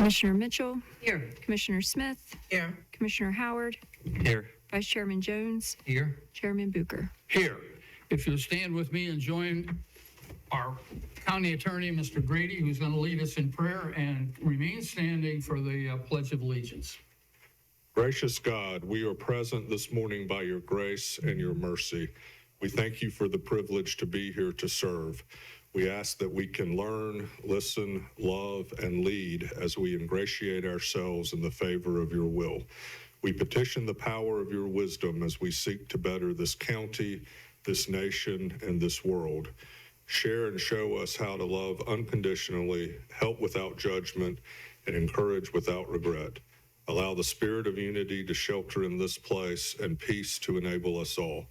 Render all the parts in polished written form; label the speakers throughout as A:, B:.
A: Commissioner Mitchell,
B: Here.
A: Commissioner Smith,
B: Here.
A: Commissioner Howard,
C: Here.
A: Vice Chairman Jones,
C: Here.
A: Chairman Bucher.
C: Here. If you'll stand with me and join our county attorney, Mr. Grady, who's going to lead us in prayer, and remain standing for the Pledge of Allegiance.
D: Gracious God, we are present this morning by your grace and your mercy. We thank you for the privilege to be here to serve. We ask that we can learn, listen, love, and lead as we ingratiate ourselves in the favor of your will. We petition the power of your wisdom as we seek to better this county, this nation, and this world. Share and show us how to love unconditionally, help without judgment, and encourage without regret. Allow the spirit of unity to shelter in this place and peace to enable us all.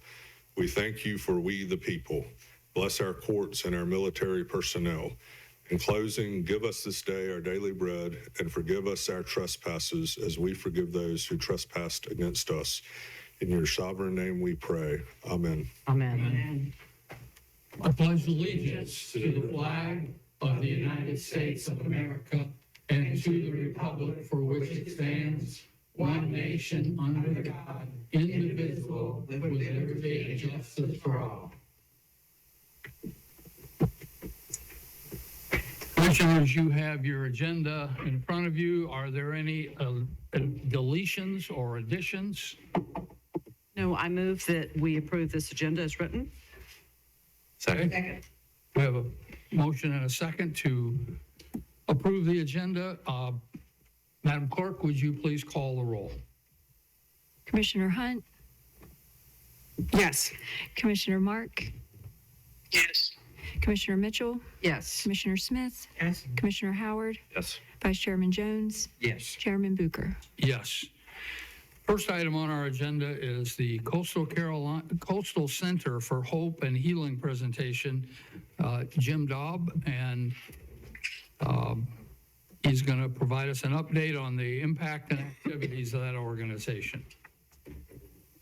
D: We thank you for we the people. Bless our courts and our military personnel. In closing, give us this day our daily bread and forgive us our trespasses as we forgive those who trespassed against us. In your sovereign name we pray. Amen.
B: Amen.
C: I pledge allegiance to the flag of the United States of America and to the republic for which it stands, one nation under God, indivisible, with liberty and justice for all. Commissioners, you have your agenda in front of you. Are there any deletions or additions?
B: No, I move that we approve this agenda as written.
C: Second. We have a motion and a second to approve the agenda. Madam Clerk, would you please call the roll?
A: Commissioner Hunt,
B: Yes.
A: Commissioner Mark,
E: Yes.
A: Commissioner Mitchell,
B: Yes.
A: Commissioner Smith,
B: Yes.
A: Commissioner Howard,
C: Yes.
A: Vice Chairman Jones,
C: Yes.
A: Chairman Bucher.
C: Yes. First item on our agenda is the Coastal Center for Hope and Healing presentation. Jim Daub, and he's going to provide us an update on the impact and activities of that organization.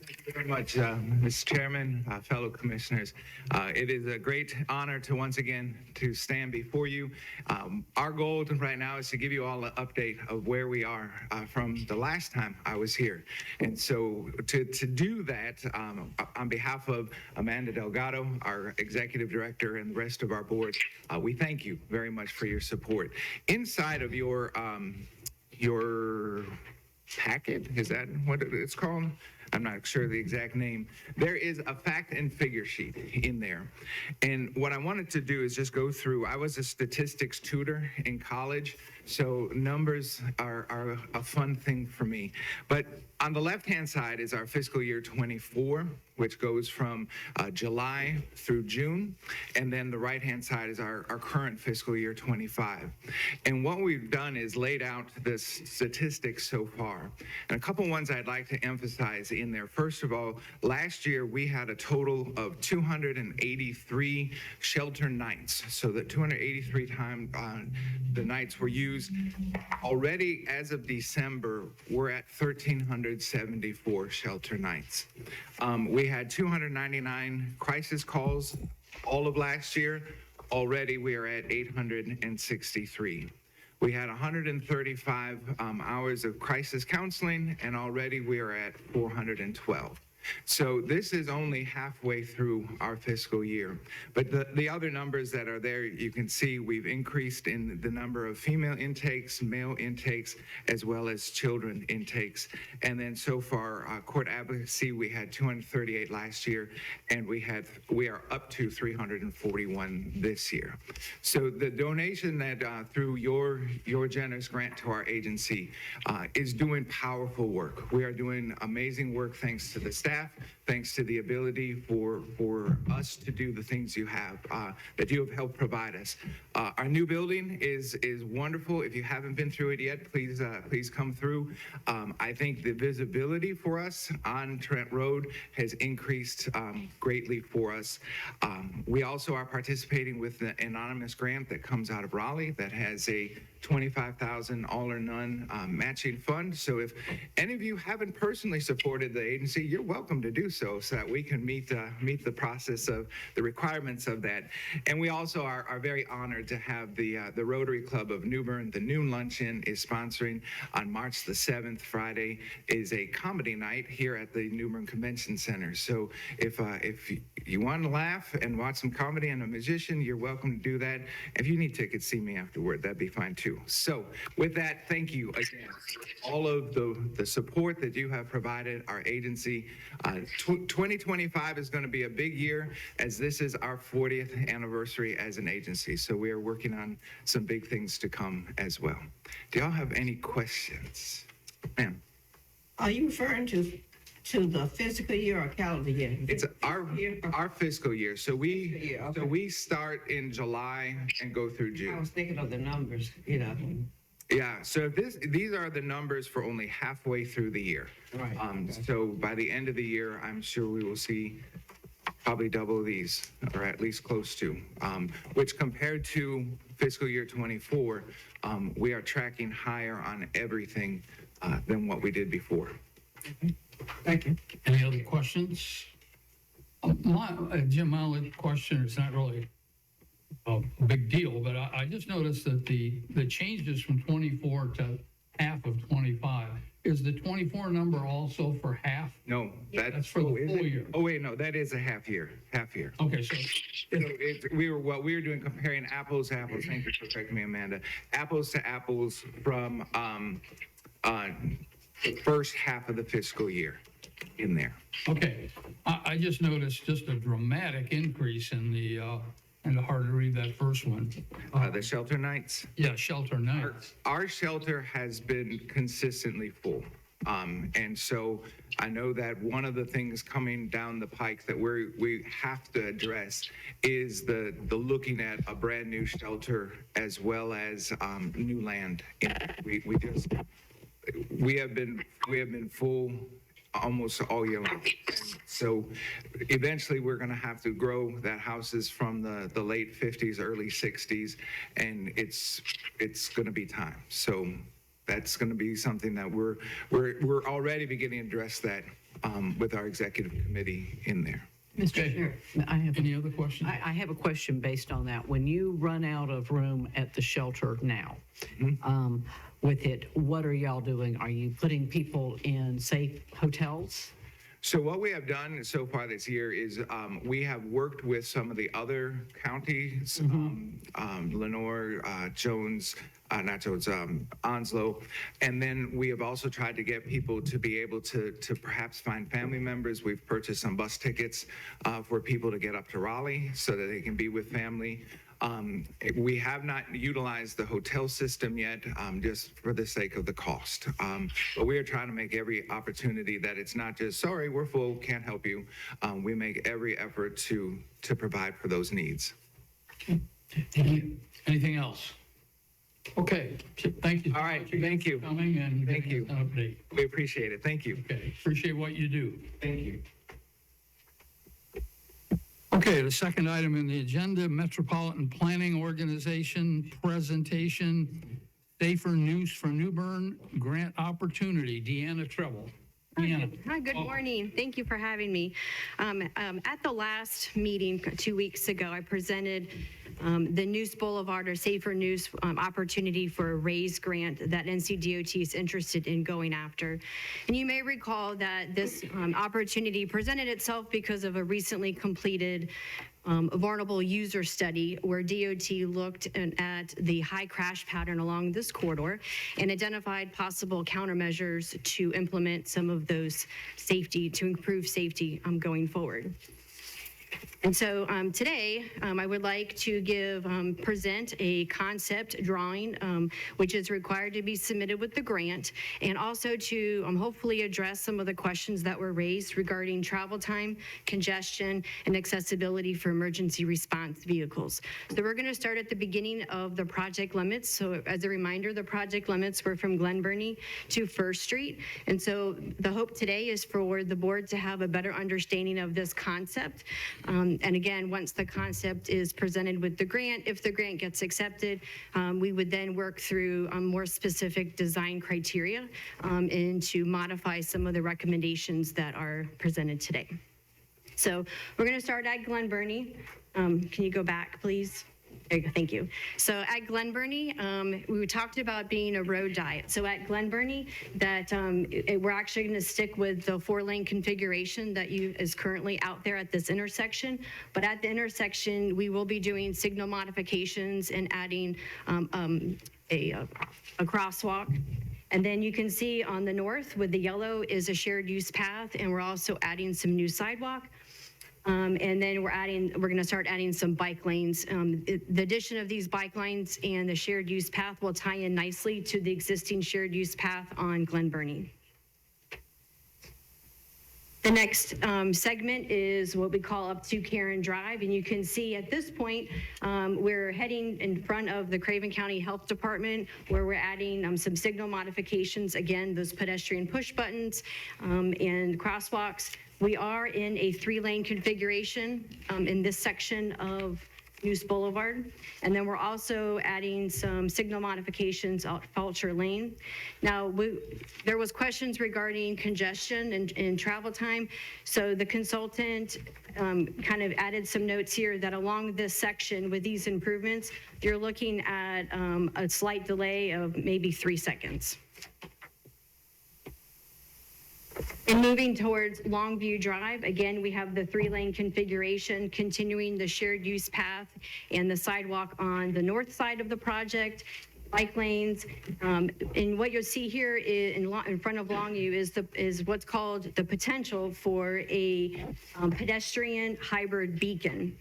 F: Thank you very much, Mr. Chairman, fellow commissioners. It is a great honor to once again to stand before you. Our goal right now is to give you all an update of where we are from the last time I was here. And so to do that, on behalf of Amanda Delgado, our executive director, and the rest of our board, we thank you very much for your support. Inside of your packet, is that what it's called? I'm not sure the exact name. There is a fact and figure sheet in there. And what I wanted to do is just go through, I was a statistics tutor in college, so numbers are a fun thing for me. But on the left-hand side is our fiscal year 24, which goes from July through June. And then the right-hand side is our current fiscal year 25. And what we've done is laid out the statistics so far. And a couple ones I'd like to emphasize in there. First of all, last year we had a total of 283 shelter nights. So that 283 times the nights were used. Already as of December, we're at 1,374 shelter nights. We had 299 crisis calls all of last year. Already we are at 863. We had 135 hours of crisis counseling, and already we are at 412. So this is only halfway through our fiscal year. But the other numbers that are there, you can see we've increased in the number of female intakes, male intakes, as well as children intakes. And then so far, court advocacy, we had 238 last year, and we are up to 341 this year. So the donation that through your generous grant to our agency is doing powerful work. We are doing amazing work thanks to the staff, thanks to the ability for us to do the things you have, that you have helped provide us. Our new building is wonderful. If you haven't been through it yet, please come through. I think the visibility for us on Trent Road has increased greatly for us. We also are participating with the anonymous grant that comes out of Raleigh that has a $25,000 all or none matching fund. So if any of you haven't personally supported the agency, you're welcome to do so. so that we can meet the process of the requirements of that. And we also are very honored to have the Rotary Club of New Bern. The noon luncheon is sponsoring on March the 7th. Friday is a comedy night here at the New Bern Convention Center. So if you want to laugh and watch some comedy and a musician, you're welcome to do that. If you need tickets, see me afterward. That'd be fine too. So with that, thank you again. All of the support that you have provided our agency. 2025 is going to be a big year as this is our 40th anniversary as an agency. So we are working on some big things to come as well. Do y'all have any questions? Ma'am.
G: Are you referring to the fiscal year or calendar year?
F: It's our fiscal year. So we start in July and go through
G: I
F: June.
G: was thinking of the numbers,
F: Yeah, so these are the numbers for only halfway through the year.
G: Right.
F: So by the end of the year, I'm sure we will see probably double these, or at least close to, which compared to fiscal year 24, we are tracking higher on everything than what we did before.
G: Thank you.
C: Any other questions? Jim, my only question is not really a big deal, but I just noticed that the changes from 24 to half of 25, is the 24 number also for half?
F: No,
C: That's for the
F: is
C: full
F: it?
C: year.
F: Oh, wait, no, that is a half year.
C: Okay, so
F: What we were doing comparing apples to apples. Thank you for correcting me, Amanda. Apples to apples from the first half of the fiscal year in there.
C: okay, I just noticed just a dramatic increase in the, and hard to read that first one.
F: The shelter nights.
C: Yeah, shelter nights.
F: Our shelter has been consistently full. And so I know that one of the things coming down the pike that we have to address is the looking at a brand new shelter as well as new land. We have been full almost all year long. So eventually we're going to have to grow that houses from the late 50s, early 60s, and it's going to be time. So that's going to be something that we're already beginning to address that with our executive committee in there.
B: Mr. Chair, I have,
C: Any other questions?
B: I have a question based on that. When you run out of room at the shelter now, with it, what are y'all doing? Are you putting people in safe hotels?
F: So what we have done so far this year is we have worked with some of the other counties, Lenore, Jones, not Jones, Onslow, and then we have also tried to get people to be able to perhaps find family members. We've purchased some bus tickets for people to get up to Raleigh so that they can be with family. We have not utilized the hotel system yet, just for the sake of the cost. But we are trying to make every opportunity that it's not just, sorry, we're full, can't help you. We make every effort to provide for those needs.
C: Anything else? Okay, thank you.
F: All right, thank you.
C: For coming and
F: Thank
C: giving
F: you.
C: us an update.
F: We appreciate it. Thank you.
C: Okay, appreciate what you do.
F: Thank you.
C: Okay, the second item in the agenda, Metropolitan Planning Organization presentation, Safer News for New Bern Grant Opportunity, Deanna Treble. Deanna.
H: Hi, good morning. Thank you for having me. At the last meeting 2 weeks ago, I presented the News Boulevard or Safer News opportunity for a RAISE grant that NCDOT is interested in going after. And you may recall that this opportunity presented itself because of a recently completed vulnerable user study where DOT looked at the high crash pattern along this corridor and identified possible countermeasures to implement some of those to improve safety going forward. And so today, I would like to present a concept drawing, which is required to be submitted with the grant, and also to hopefully address some of the questions that were raised regarding travel time, congestion, and accessibility for emergency response vehicles. So we're going to start at the beginning of the project limits. So as a reminder, the project limits were from Glen Burnie to First Street. And so the hope today is for the board to have a better understanding of this concept. And again, once the concept is presented with the grant, if the grant gets accepted, we would then work through more specific design criteria and to modify some of the recommendations that are presented today. So we're going to start at Glen Burnie. Can you go back, please? There you go, thank you. So at Glen Burnie, we talked about being a road diet. So at Glen Burnie, that we're actually going to stick with the 4-lane configuration that is currently out there at this intersection. But at the intersection, we will be doing signal modifications and adding a crosswalk. And then you can see on the north with the yellow is a shared use path, and we're also adding some new sidewalk. And then we're going to start adding some bike lanes. The addition of these bike lanes and the shared use path will tie in nicely to the existing shared use path on Glen Burnie. The next segment is what we call up to Karen Drive, and you can see at this point, we're heading in front of the Craven County Health Department, where we're adding some signal modifications, again, those pedestrian push buttons and crosswalks. We are in a 3-lane configuration in this section of News Boulevard. And then we're also adding some signal modifications at Fulcher Lane. Now, there was questions regarding congestion and travel time. So the consultant kind of added some notes here that along this section with these improvements, you're looking at a slight delay of maybe 3 seconds. And moving towards Longview Drive, again, we have the 3-lane configuration, continuing the shared use path and the sidewalk on the north side of the project, bike lanes. And what you'll see here in front of Longview is what's called the potential for a pedestrian hybrid beacon.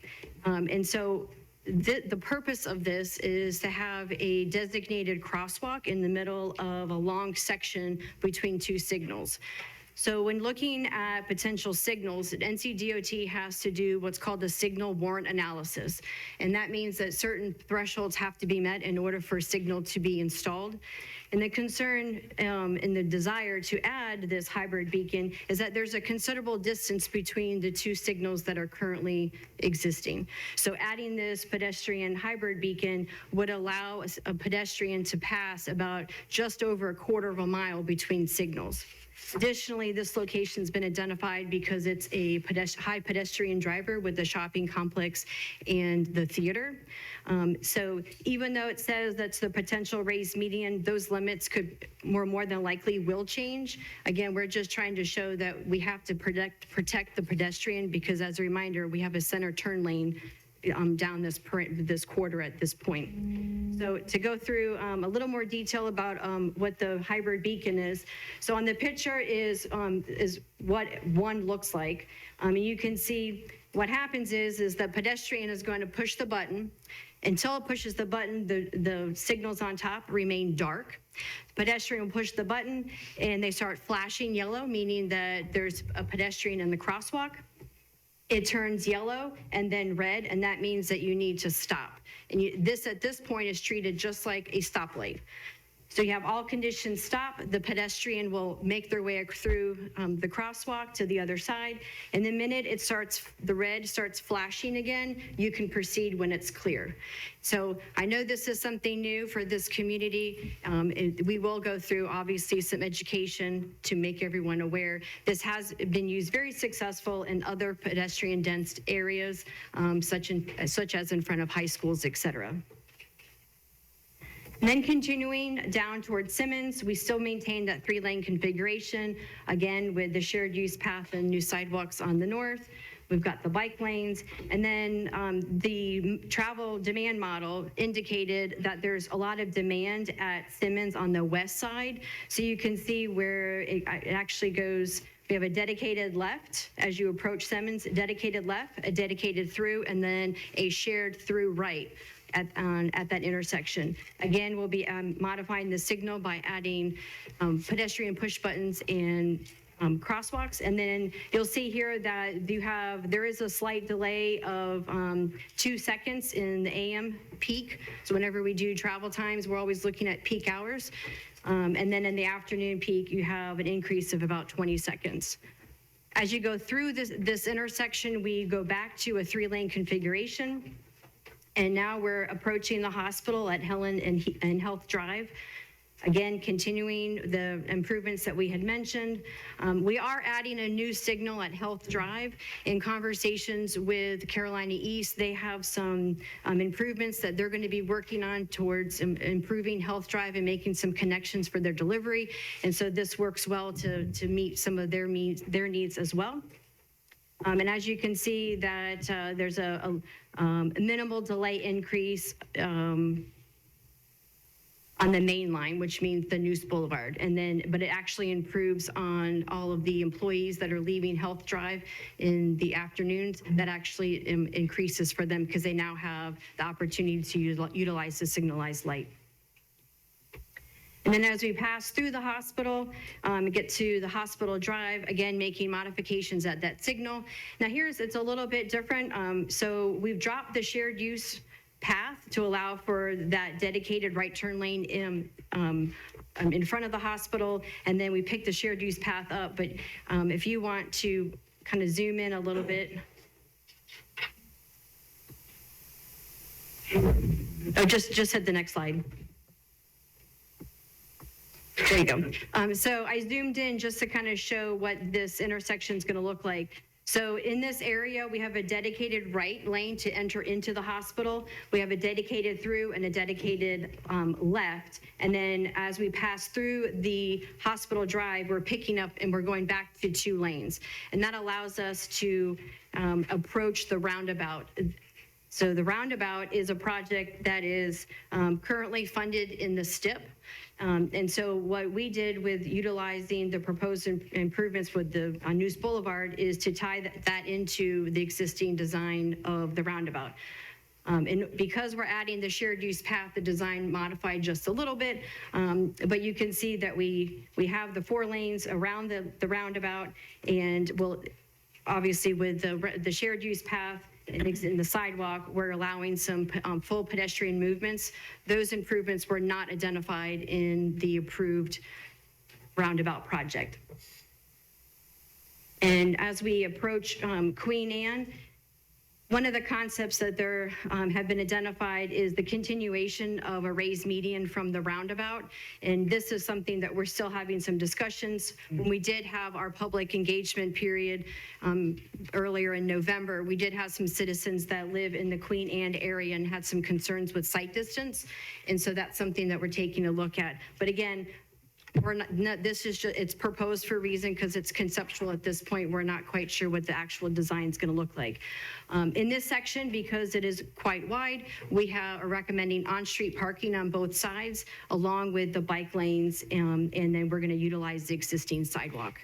H: And so the purpose of this is to have a designated crosswalk in the middle of a long section between 2 signals. So when looking at potential signals, NCDOT has to do what's called the signal warrant analysis. And that means that certain thresholds have to be met in order for a signal to be installed. And the concern and the desire to add this hybrid beacon is that there's a considerable distance between the 2 signals that are currently existing. So adding this pedestrian hybrid beacon would allow a pedestrian to pass about just over 1/4 mile between signals. Additionally, this location's been identified because it's a high pedestrian driver with the shopping complex and the theater. So even though it says that's the potential raised median, those limits could more than likely will change. Again, we're just trying to show that we have to protect the pedestrian because, as a reminder, we have a center turn lane down this quarter at this point. So to go through a little more detail about what the hybrid beacon is. So on the picture is what one looks like. You can see what happens is the pedestrian is going to push the button. Until it pushes the button, the signals on top remain dark. The pedestrian will push the button and they start flashing yellow, meaning that there's a pedestrian in the crosswalk. It turns yellow and then red, and that means that you need to stop. And this at this point is treated just like a stoplight. So you have all conditions stop, the pedestrian will make their way through the crosswalk to the other side, and the minute the red starts flashing again, you can proceed when it's clear. So I know this is something new for this community. We will go through, obviously, some education to make everyone aware. This has been used very successful in other pedestrian-dense areas, such as in front of high schools, et cetera. And then continuing down towards Simmons, we still maintain that 3-lane configuration, again, with the shared use path and new sidewalks on the north. We've got the bike lanes. And then the travel demand model indicated that there's a lot of demand at Simmons on the west side. So you can see where it actually goes. We have a dedicated left as you approach Simmons, a dedicated left, a dedicated through, and then a shared through right at that intersection. Again, we'll be modifying the signal by adding pedestrian push buttons and crosswalks. And then you'll see here that there is a slight delay of 2 seconds in the AM peak. So whenever we do travel times, we're always looking at peak hours. And then in the afternoon peak, you have an increase of about 20 seconds. As you go through this intersection, we go back to a 3-lane configuration. And now we're approaching the hospital at Helen and Health Drive. Again, continuing the improvements that we had mentioned. We are adding a new signal at Health Drive. In conversations with Carolina East, they have some improvements that they're going to be working on towards improving Health Drive and making some connections for their delivery. And so this works well to meet some of their needs as well. And as you can see that there's a minimal delay increase on the main line, which means the Neuse Boulevard. But it actually improves on all of the employees that are leaving Health Drive in the afternoons. That actually increases for them because they now have the opportunity to utilize the signalized light. And then as we pass through the hospital, get to the hospital drive, again, making modifications at that signal. Now it's a little bit different. So we've dropped the shared use path to allow for that dedicated right turn lane in front of the hospital. And then we picked the shared use path up. But if you want to kind of zoom in a little bit. Oh, just hit the next slide. There you go. So I zoomed in just to kind of show what this intersection is going to look like. So in this area, we have a dedicated right lane to enter into the hospital. We have a dedicated through and a dedicated left. And then as we pass through the hospital drive, we're picking up and we're going back to 2 lanes. And that allows us to approach the roundabout. So the roundabout is a project that is currently funded in the STIP. And so what we did with utilizing the proposed improvements with the Neuse Boulevard is to tie that into the existing design of the roundabout. And because we're adding the shared use path, the design modified just a little bit, but you can see that we have the 4 lanes around the roundabout, and we'll obviously with the shared use path in the sidewalk, we're allowing some full pedestrian movements. Those improvements were not identified in the approved roundabout project. And as we approach Queen Anne, one of the concepts that there have been identified is the continuation of a raised median from the roundabout. And this is something that we're still having some discussions. When we did have our public engagement period earlier in November, we did have some citizens that live in the Queen Anne area and had some concerns with sight distance. And so that's something that we're taking a look at. But again, this is just, it's proposed for a reason because it's conceptual at this point. We're not quite sure what the actual design is going to look like. In this section, because it is quite wide, we are recommending on-street parking on both sides along with the bike lanes, and then we're going to utilize the existing sidewalk.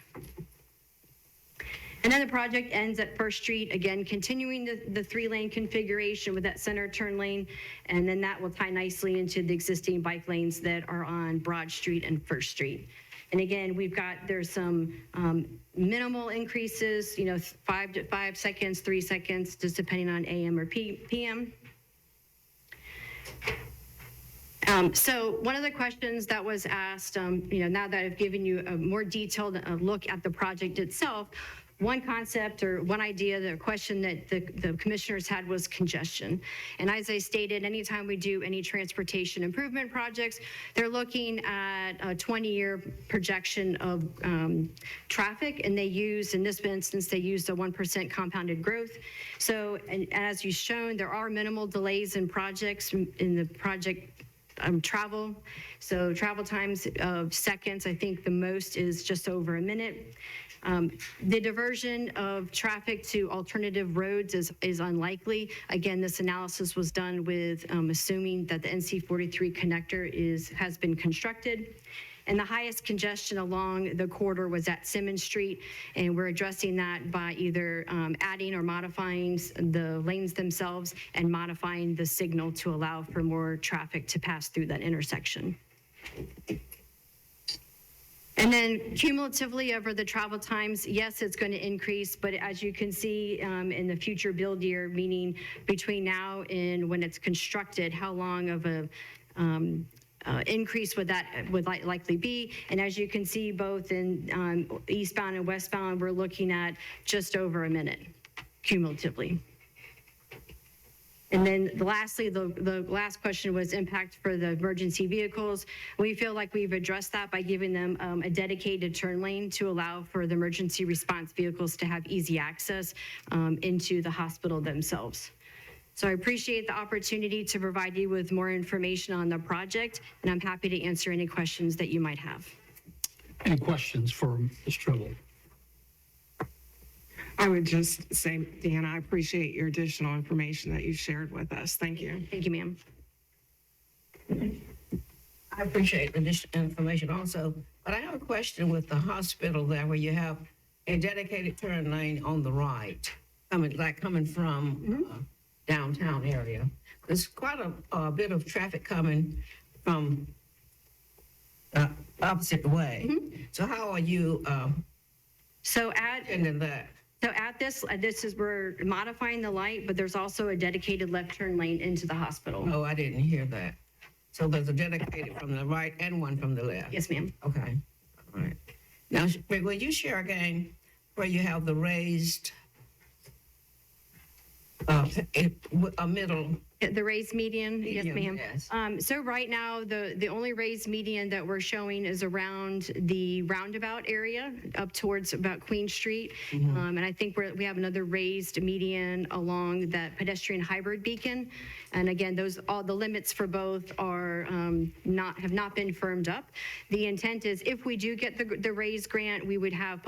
H: And then the project ends at First Street, again, continuing the 3-lane configuration with that center turn lane. And then that will tie nicely into the existing bike lanes that are on Broad Street and First Street. And again, there's some minimal increases, 5 seconds, 3 seconds, just depending on AM or PM. So one of the questions that was asked, now that I've given you a more detailed look at the project itself, one concept or one idea, the question that the commissioners had was congestion. And as I stated, anytime we do any transportation improvement projects, they're looking at a 20-year projection of traffic, and they use, in this instance, they used a 1% compounded growth. So, and as you've shown, there are minimal delays in projects, in the project travel. So travel times of seconds, I think the most is just over a minute. The diversion of traffic to alternative roads is unlikely. Again, this analysis was done with assuming that the NC 43 connector has been constructed. And the highest congestion along the corridor was at Simmons Street, and we're addressing that by either adding or modifying the lanes themselves and modifying the signal to allow for more traffic to pass through that intersection. And then cumulatively over the travel times, yes, it's going to increase, but as you can see in the future build year, meaning between now and when it's constructed, how long of a increase would likely be. And as you can see, both in eastbound and westbound, we're looking at just over a minute cumulatively. And then lastly, the last question was impact for the emergency vehicles. We feel like we've addressed that by giving them a dedicated turn lane to allow for the emergency response vehicles to have easy access into the hospital themselves. So I appreciate the opportunity to provide you with more information on the project, and I'm happy to answer any questions that you might have.
C: Any questions for Ms. Tribble?
I: I would just say, Dan, I appreciate your additional information that you shared with us. Thank you.
H: Thank you, ma'am.
G: I appreciate the additional information also, but I have a question with the hospital there where you have a dedicated turn lane on the right, coming from downtown area. There's quite a bit of traffic coming from opposite way. So how are you
H: So at
G: attending that?
H: So at this is, we're modifying the light, but there's also a dedicated left turn lane into the hospital.
G: Oh, I didn't hear that. So there's a dedicated from the right and one from the left?
H: Yes, ma'am.
G: Okay, all right. Now, will you share again where you have the raised, a middle?
H: The raised median, yes,
G: Median,
H: ma'am.
G: yes.
H: So right now, the only raised median that we're showing is around the roundabout area up towards about Queen Street. And I think we have another raised median along that pedestrian hybrid beacon. And again, all the limits for both are have not been firmed up. The intent is if we do get the raised grant, we would have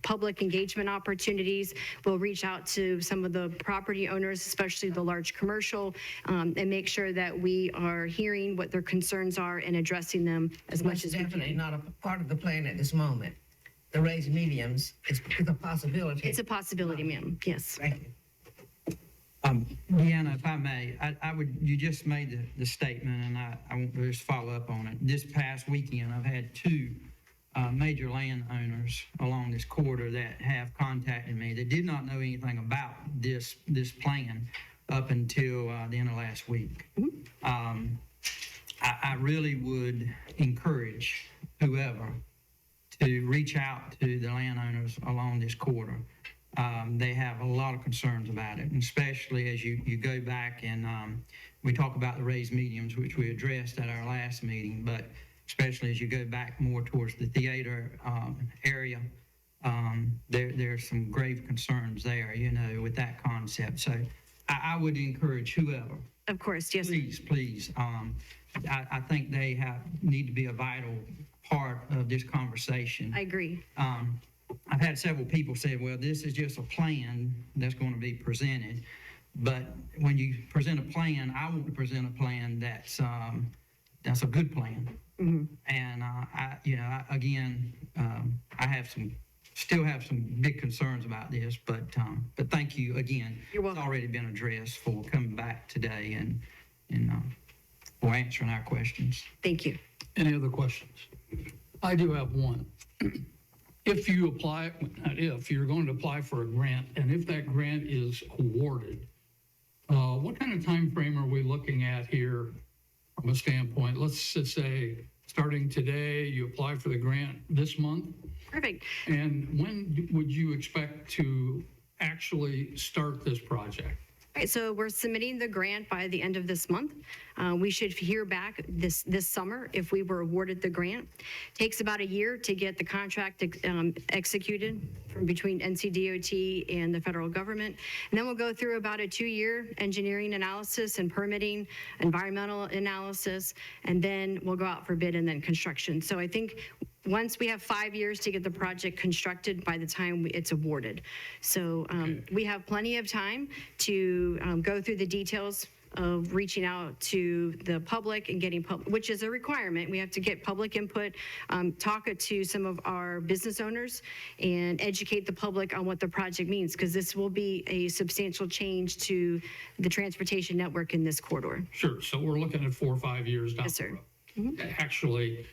H: public engagement opportunities. We'll reach out to some of the property owners, especially the large commercial, and make sure that we are hearing what their concerns are and addressing them as much as we
G: Definitely
H: can.
G: not a part of the plan at this moment. The raised mediums is a possibility.
H: It's a possibility, ma'am. Yes.
G: Thank you.
J: Deanna, if I may, you just made the statement, and I want to just follow up on it. This past weekend, I've had two major landowners along this corridor that have contacted me that did not know anything about this plan up until the end of last week. I really would encourage whoever to reach out to the landowners along this corridor. They have a lot of concerns about it, and especially as you go back and we talk about the raised mediums, which we addressed at our last meeting, but especially as you go back more towards the theater area, there's some grave concerns there, with that concept. So I would encourage whoever,
H: Of course, yes.
J: please. I think they need to be a vital part of this conversation.
H: I agree.
J: I've had several people say, well, this is just a plan that's going to be presented. But when you present a plan, I want to present a plan that's a good plan. And I still have some big concerns about this, but thank you again.
H: You're welcome.
J: It's already been addressed for coming back today and for answering our questions.
H: Thank you.
C: Any other questions? I do have one. If you apply, not if, you're going to apply for a grant, and if that grant is awarded, what kind of time frame are we looking at here from a standpoint? Let's just say, starting today, you apply for the grant this month,
H: Perfect.
C: and when would you expect to actually start this project?
H: All right, so we're submitting the grant by the end of this month. We should hear back this summer if we were awarded the grant. Takes about a year to get the contract executed from between NCDOT and the federal government. And then we'll go through about a 2-year engineering analysis and permitting, environmental analysis, and then we'll go out for bid and then construction. So I think once we have 5 years to get the project constructed by the time it's awarded. So we have plenty of time to go through the details of reaching out to the public and getting which is a requirement. We have to get public input, talk to some of our business owners, and educate the public on what the project means, because this will be a substantial change to the transportation network in this corridor.
C: Sure, so we're looking at 4 or 5 years down
H: Yes,
C: the
H: sir.
C: road. Actually,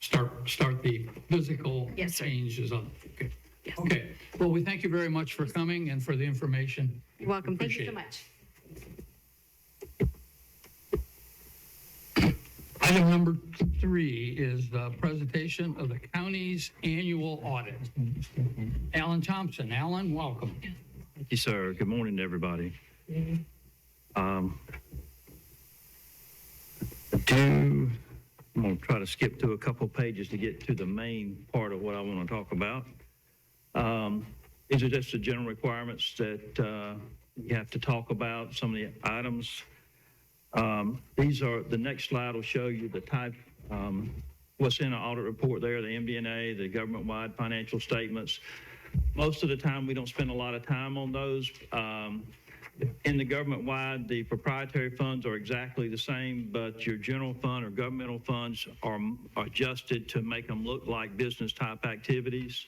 C: start the physical
H: Yes, sir.
C: changes of, okay.
H: Yes.
C: Okay, well, we thank you very much for coming and for the information.
H: You're welcome. Thank you
C: Appreciate
H: so
C: it.
H: much.
C: Item number 3 is the presentation of the county's annual audit. Alan Thompson. Alan, welcome.
K: Thank you, sir. Good morning to everybody. I'm going to try to skip through a couple pages to get to the main part of what I want to talk about. These are just the general requirements that you have to talk about, some of the items. These are, the next slide will show you the type, what's in an audit report there, the MD&A, the government-wide financial statements. Most of the time, we don't spend a lot of time on those. In the government-wide, the proprietary funds are exactly the same, but your general fund or governmental funds are adjusted to make them look like business-type activities.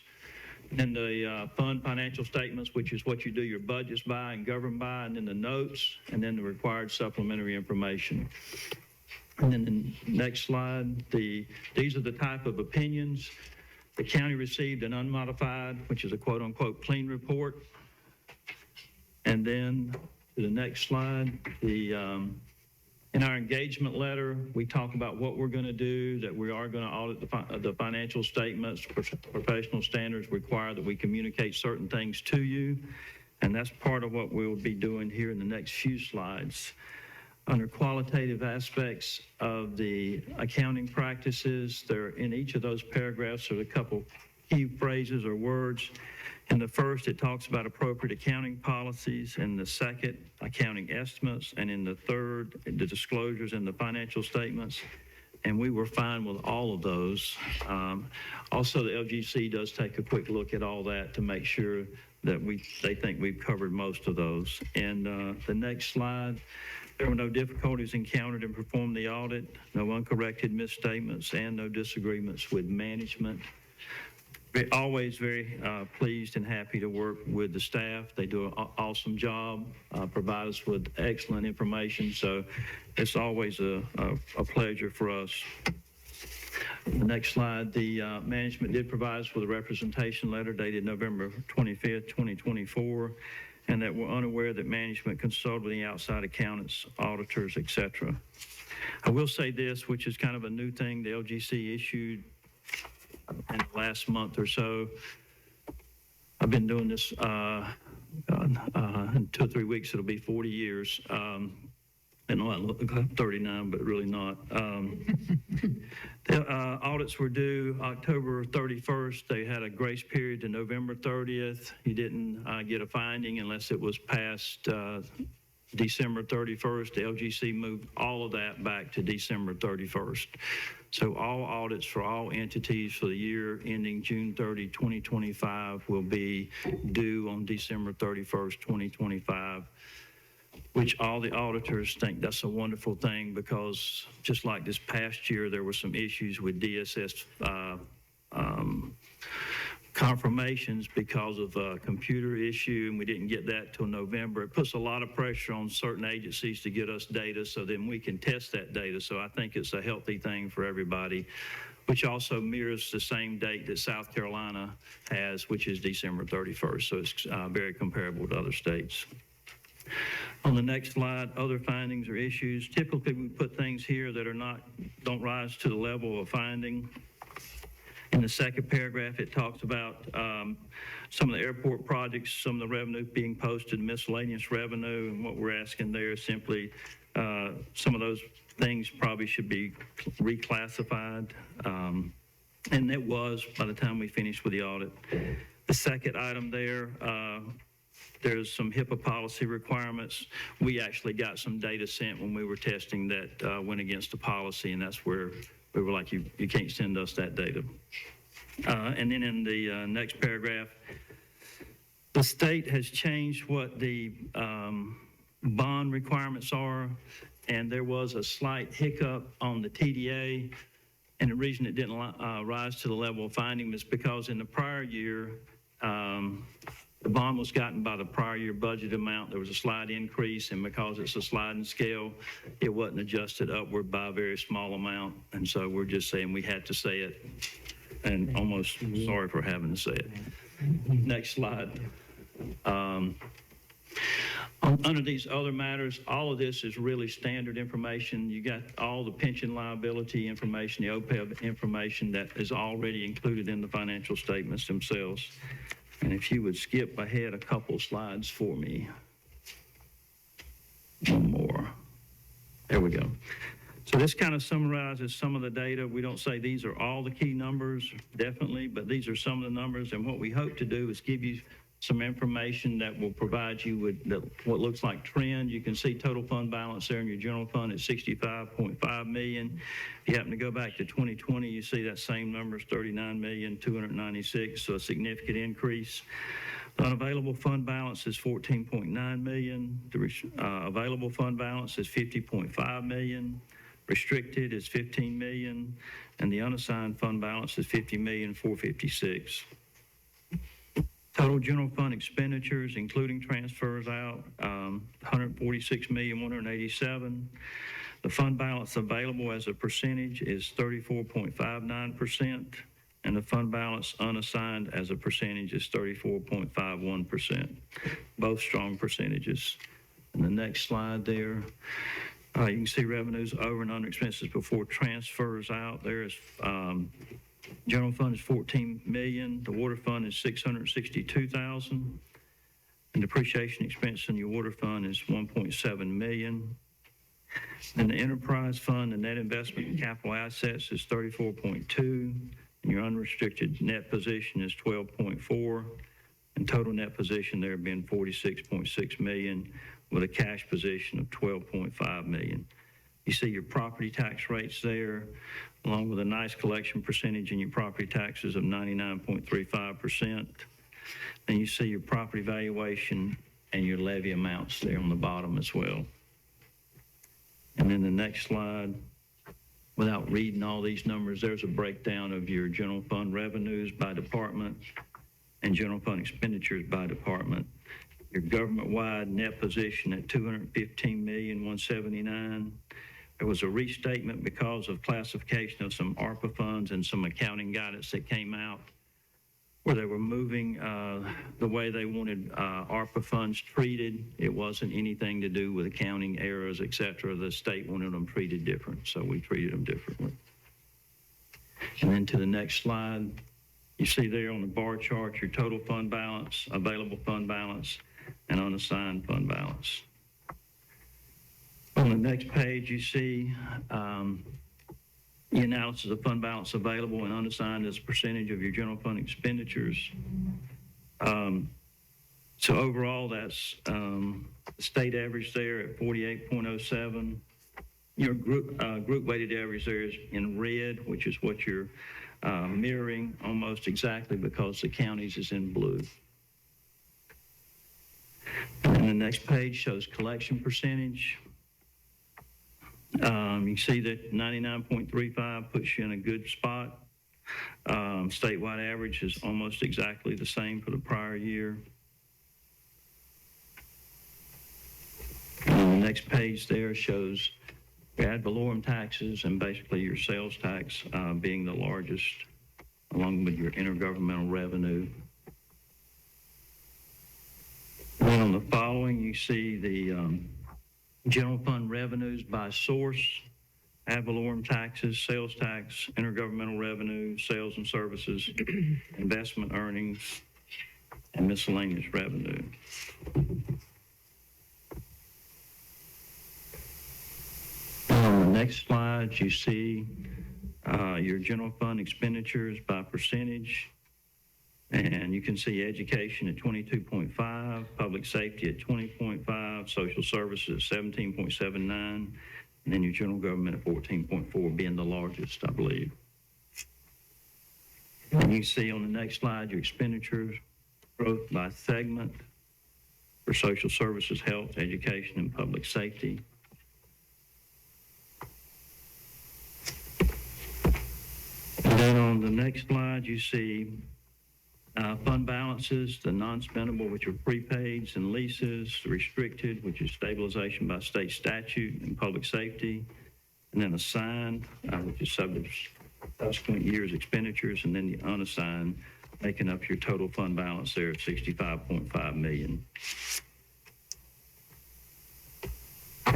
K: Then the fund financial statements, which is what you do your budgets by and govern by, and then the notes, and then the required supplementary information. And then the next slide, these are the type of opinions. The county received an unmodified, which is a quote-unquote clean report. And then to the next slide, in our engagement letter, we talk about what we're going to do, that we are going to audit the financial statements. Professional standards require that we communicate certain things to you, and that's part of what we'll be doing here in the next few slides. Under qualitative aspects of the accounting practices, there in each of those paragraphs are a couple key phrases or words. In the first, it talks about appropriate accounting policies. In the second, accounting estimates. And in the third, the disclosures in the financial statements. And we were fine with all of those. Also, the LGC does take a quick look at all that to make sure that they think we've covered most of those. And the next slide, there were no difficulties encountered in performing the audit, no uncorrected misstatements, and no disagreements with management. Always very pleased and happy to work with the staff. They do an awesome job, provide us with excellent information. So it's always a pleasure for us. The next slide, the management did provide us with a representation letter dated November 25th, 2024, and that we're unaware that management consulted with the outside accountants, auditors, et cetera. I will say this, which is kind of a new thing the LGC issued in the last month or so. I've been doing this in 2 or 3 weeks, it'll be 40 years. I know I look like 39, but really not. The audits were due October 31st. They had a grace period to November 30th. You didn't get a finding unless it was past December 31st. The LGC moved all of that back to December 31st. So all audits for all entities for the year ending June 30, 2025 will be due on December 31st, 2025, which all the auditors think that's a wonderful thing, because just like this past year, there were some issues with DSS confirmations because of a computer issue, and we didn't get that till November. It puts a lot of pressure on certain agencies to get us data so then we can test that data. So I think it's a healthy thing for everybody, which also mirrors the same date that South Carolina has, which is December 31st. So it's very comparable to other states. On the next slide, other findings or issues. Typically, we put things here that don't rise to the level of finding. In the second paragraph, it talks about some of the airport projects, some of the revenue being posted, miscellaneous revenue, and what we're asking there is simply some of those things probably should be reclassified, and it was by the time we finished with the audit. The second item there, there's some HIPAA policy requirements. We actually got some data sent when we were testing that went against the policy, and that's where we were like, you can't send us that data. And then in the next paragraph, the state has changed what the bond requirements are, and there was a slight hiccup on the TDA, and the reason it didn't rise to the level of finding is because in the prior year, the bond was gotten by the prior year budget amount. There was a slight increase, and because it's a sliding scale, it wasn't adjusted upward by a very small amount. And so we're just saying we had to say it, and almost sorry for having to say it. Next slide. Under these other matters, all of this is really standard information. You got all the pension liability information, the OPEB information that is already included in the financial statements themselves. And if you would skip ahead a couple slides for me. One more. There we go. So this kind of summarizes some of the data. We don't say these are all the key numbers, definitely, but these are some of the numbers. And what we hope to do is give you some information that will provide you with what looks like trend. You can see total fund balance there in your general fund at 65.5 million. If you happen to go back to 2020, you see that same number is 39,296,000, so a significant increase. The unavailable fund balance is 14.9 million. The available fund balance is 50.5 million. Restricted is 15 million, and the unassigned fund balance is 50,456,000. Total general fund expenditures, including transfers out, 146,187,000. The fund balance available as a percentage is 34.59%, and the fund balance unassigned as a percentage is 34.51%. Both strong percentages. And the next slide there, you can see revenues over and under expenses before transfers out. There is general fund is 14 million. The water fund is 662,000. And depreciation expense in your water fund is 1.7 million. And the enterprise fund, the net investment in capital assets is 34.2. And your unrestricted net position is 12.4. And total net position there being 46.6 million with a cash position of 12.5 million. You see your property tax rates there, along with a nice collection percentage in your property taxes of 99.35%. And you see your property valuation and your levy amounts there on the bottom as well. And then the next slide, without reading all these numbers, there's a breakdown of your general fund revenues by department and general fund expenditures by department. Your government-wide net position at 215,179,000. There was a restatement because of classification of some ARPA funds and some accounting guidance that came out where they were moving the way they wanted ARPA funds treated. It wasn't anything to do with accounting errors, et cetera. The state wanted them treated different, so we treated them differently. And then to the next slide, you see there on the bar chart your total fund balance, available fund balance, and unassigned fund balance. On the next page, you see the analysis of fund balance available and unassigned as a percentage of your general fund expenditures. So overall, that's the state average there at 48.07. Your group weighted average there is in red, which is what you're mirroring almost exactly because the counties is in blue. And the next page shows collection percentage. You see that 99.35 puts you in a good spot. Statewide average is almost exactly the same for the prior year. And the next page there shows your ad valorem taxes and basically your sales tax being the largest, along with your intergovernmental revenue. And then on the following, you see the general fund revenues by source, ad valorem taxes, sales tax, intergovernmental revenue, sales and services, investment earnings, and miscellaneous revenue. On the next slide, you see your general fund expenditures by percentage. And you can see education at 22.5, public safety at 20.5, social services at 17.79, and then your general government at 14.4 being the largest, I believe. And you see on the next slide your expenditures growth by segment for social services, health, education, and public safety. And then on the next slide, you see fund balances, the non-spendable, which are prepaids and leases, the restricted, which is stabilization by state statute and public safety, and then assigned, which is subsequent years expenditures, and then the unassigned, making up your total fund balance there at 65.5 million.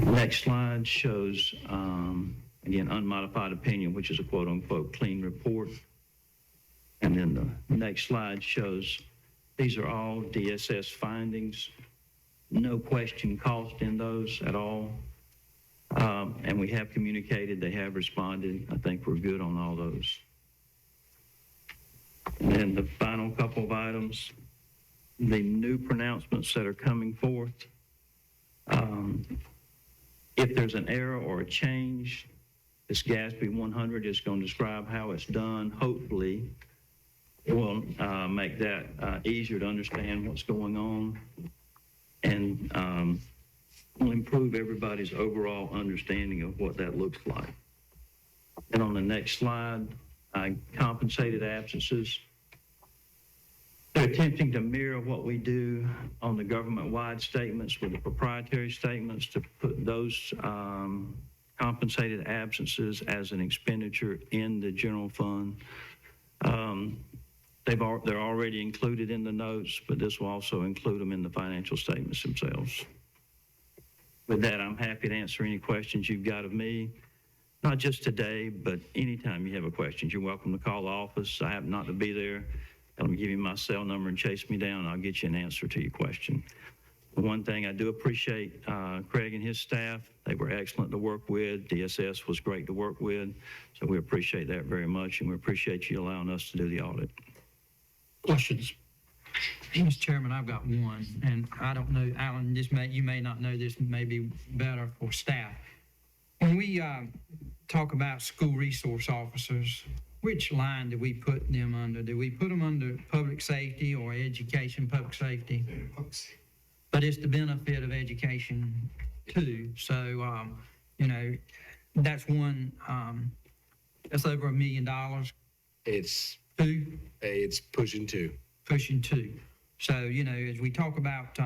K: Next slide shows, again, unmodified opinion, which is a quote-unquote clean report. And then the next slide shows these are all DSS findings no question cost in those at all. And we have communicated, they have responded. I think we're good on all those. And then the final couple of items, the new pronouncements that are coming forth. If there's an error or a change, this GASB 100 is going to describe how it's done. Hopefully, it will make that easier to understand what's going on, and will improve everybody's overall understanding of what that looks like. And on the next slide, compensated absences. They're attempting to mirror what we do on the government-wide statements with the proprietary statements to put those compensated absences as an expenditure in the general fund. They're already included in the notes, but this will also include them in the financial statements themselves. With that, I'm happy to answer any questions you've got of me, not just today, but anytime you have a question. You're welcome to call the office. I happen not to be there. I'll give you my cell number and chase me down, and I'll get you an answer to your question. The one thing I do appreciate, Craig and his staff, they were excellent to work with. DSS was great to work with, so we appreciate that very much, and we appreciate you allowing us to do the audit.
C: Questions?
J: Mr. Chairman, I've got one, and I don't know, Alan, you may not know this, may be better for staff. When we talk about school resource officers, which line do we put them under? Do we put them under public safety or education, public safety? But it's the benefit of education too. So, that's one, that's over $1 million.
L: It's
J: Two?
L: it's pushing two.
J: Pushing two. So, as we talk about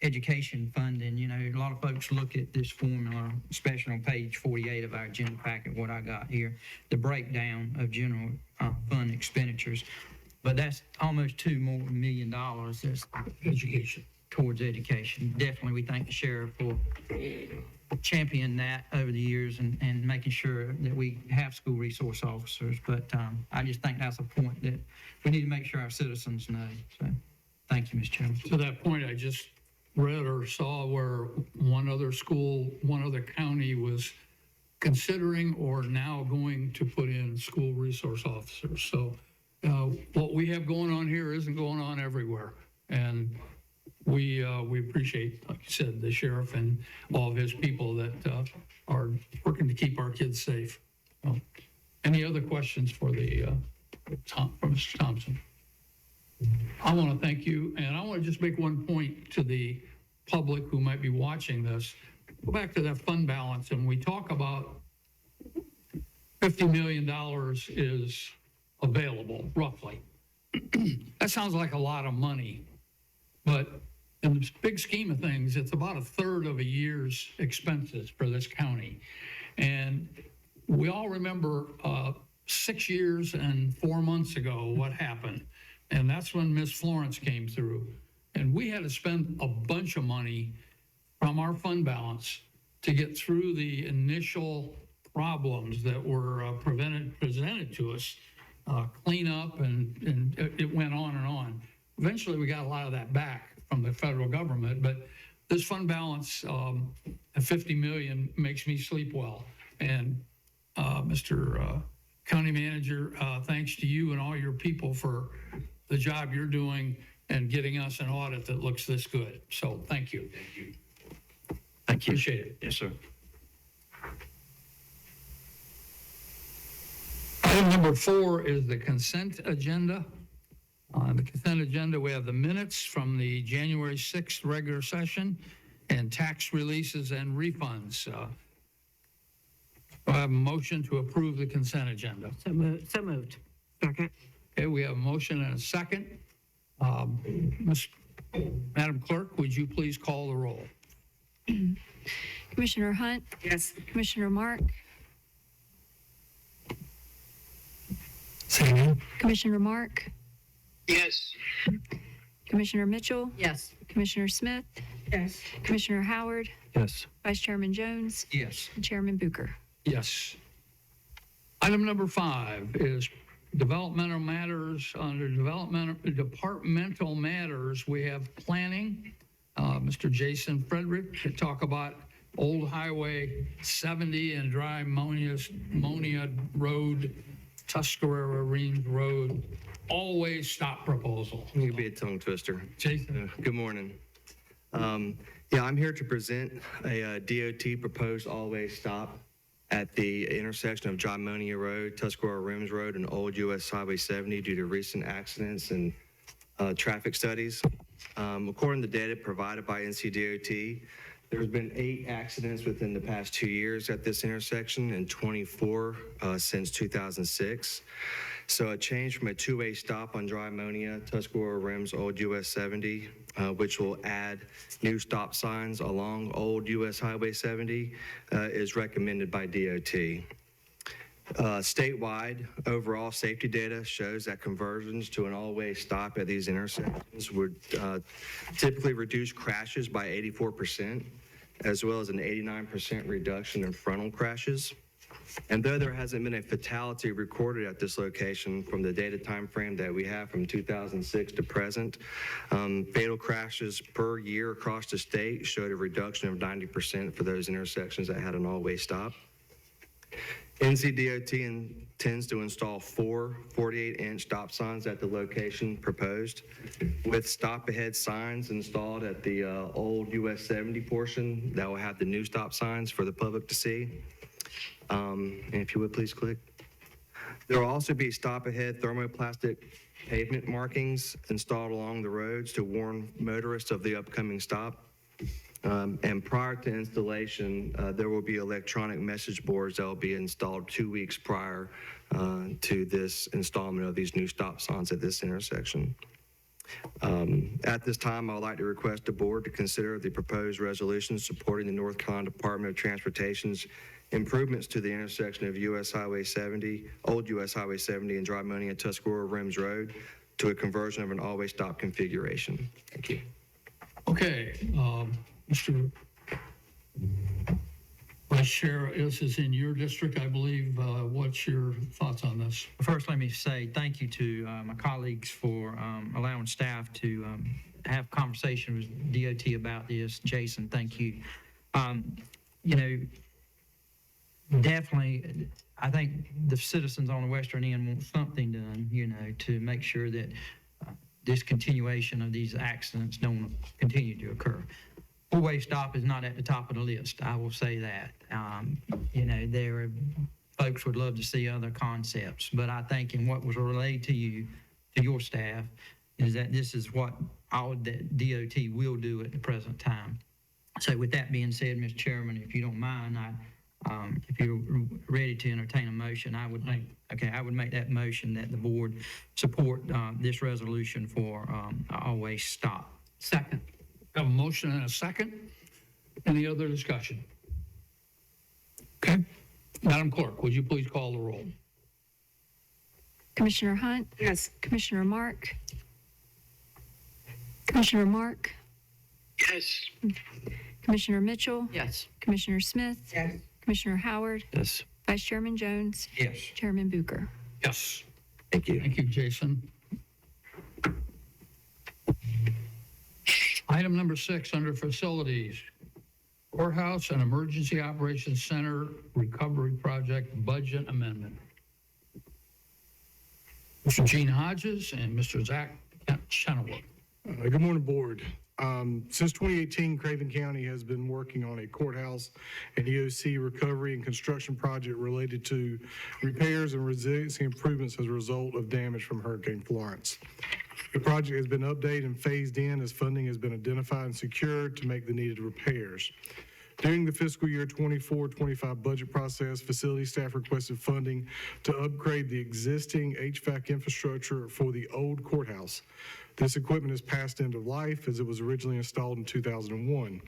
J: education funding, a lot of folks look at this formula, especially on page 48 of our agenda packet, what I got here, the breakdown of general fund expenditures. But that's almost $2 million that's
C: Education.
J: towards education. Definitely, we thank the sheriff for championing that over the years and making sure that we have school resource officers. But I just think that's a point that we need to make sure our citizens know. So thank you, Mr. Chairman.
C: To that point, I just read or saw where one other school, one other county was considering or now going to put in school resource officers. So what we have going on here isn't going on everywhere. And we appreciate, like you said, the sheriff and all of his people that are working to keep our kids safe. Any other questions for Mr. Thompson? I want to thank you, and I want to just make one point to the public who might be watching this. Go back to that fund balance, and we talk about $50 million is available, roughly. That sounds like a lot of money, but in the big scheme of things, it's about a third of a year's expenses for this county. And we all remember 6 years and 4 months ago what happened. And that's when Miss Florence came through. And we had to spend a bunch of money from our fund balance to get through the initial problems that were presented to us, clean up, and it went on and on. Eventually, we got a lot of that back from the federal government, but this fund balance at $50 million makes me sleep well. And Mr. County Manager, thanks to you and all your people for the job you're doing and getting us an audit that looks this good. So thank you.
K: Thank you.
C: Appreciate it.
K: Yes, sir.
C: Item number 4 is the consent agenda. On the consent agenda, we have the minutes from the January 6th regular session and tax releases and refunds. I have a motion to approve the consent agenda.
G: So moved.
I: Second.
C: Okay, we have a motion and a second. Madam Clerk, would you please call the roll?
A: Commissioner Hunt,
I: Yes.
A: Commissioner Mark,
L: Say again?
A: Commissioner Mark,
E: Yes.
A: Commissioner Mitchell,
G: Yes.
A: Commissioner Smith,
I: Yes.
A: Commissioner Howard,
L: Yes.
A: Vice Chairman Jones,
J: Yes.
A: and Chairman Bucher.
C: Yes. Item number 5 is developmental matters. Under departmental matters, we have planning, Mr. Jason Frederick, to talk about Old Highway 70 and Dry Monia Road, Tuscarora Reams Road, always stop proposal.
M: You could be a tongue twister.
C: Jason?
M: Good morning. Yeah, I'm here to present a DOT proposed always stop at the intersection of Dry Monia Road, Tuscarora Rims Road, and Old US Highway 70 due to recent accidents and traffic studies. According to data provided by NCDOT, there's been 8 accidents within the past 2 years at this intersection and 24 since 2006. So a change from a two-way stop on Dry Monia, Tuscarora Rims, Old US 70, which will add new stop signs along Old US Highway 70, is recommended by DOT. Statewide, overall safety data shows that conversions to an all-way stop at these intersections would typically reduce crashes by 84%, as well as an 89% reduction in frontal crashes. And though there hasn't been a fatality recorded at this location from the data time frame that we have from 2006 to present, fatal crashes per year across the state showed a reduction of 90% for those intersections that had an all-way stop. NCDOT intends to install 4 48-inch stop signs at the location proposed, with stop ahead signs installed at the old US 70 portion that will have the new stop signs for the public to see. And if you would please click. There will also be stop ahead thermoplastic pavement markings installed along the roads to warn motorists of the upcoming stop. And prior to installation, there will be electronic message boards that will be installed 2 weeks prior to this installment of these new stop signs at this intersection. At this time, I would like to request the board to consider the proposed resolution supporting the North Carolina Department of Transportation's improvements to the intersection of US Highway 70, Old US Highway 70 and Dry Monia Tuscarora Rims Road to a conversion of an always stop configuration. Thank you.
C: Okay, Mr. Vice Chair, this is in your district, I believe. What's your thoughts on this?
J: First, let me say thank you to my colleagues for allowing staff to have conversation with DOT about this. Jason, thank you. You know, definitely, I think the citizens on the western end want something done, you know, to make sure that this continuation of these accidents don't continue to occur. Four-way stop is not at the top of the list, I will say that. You know, there are folks would love to see other concepts, but I think in what was relayed to you, to your staff, is that this is what all that DOT will do at the present time. So with that being said, Mr. Chairman, if you don't mind, if you're ready to entertain a motion, I would make that motion that the board support this resolution for always stop.
C: Second. Have a motion and a second. Any other discussion? Okay. Madam Clerk, would you please call the roll?
A: Commissioner Hunt?
I: Yes.
A: Commissioner Mark? Commissioner Mark?
E: Yes.
A: Commissioner Mitchell?
B: Yes.
A: Commissioner Smith?
G: Yes.
A: Commissioner Howard?
L: Yes.
A: Vice Chairman Jones?
J: Yes.
A: Chairman Bucher?
C: Yes.
L: Thank you.
C: Thank you, Jason. Item number 6 under facilities, courthouse and emergency operations center recovery project budget amendment. Mr. Gene Hodges and Mr. Zach Chenoweth.
N: Good morning, board. Since 2018, Craven County has been working on a courthouse and EOC recovery and construction project related to repairs and resiliency improvements as a result of damage from Hurricane Florence. The project has been updated and phased in as funding has been identified and secured to make the needed repairs. During the fiscal year 24-25 budget process, facility staff requested funding to upgrade the existing HVAC infrastructure for the old courthouse. This equipment is past end of life as it was originally installed in 2001.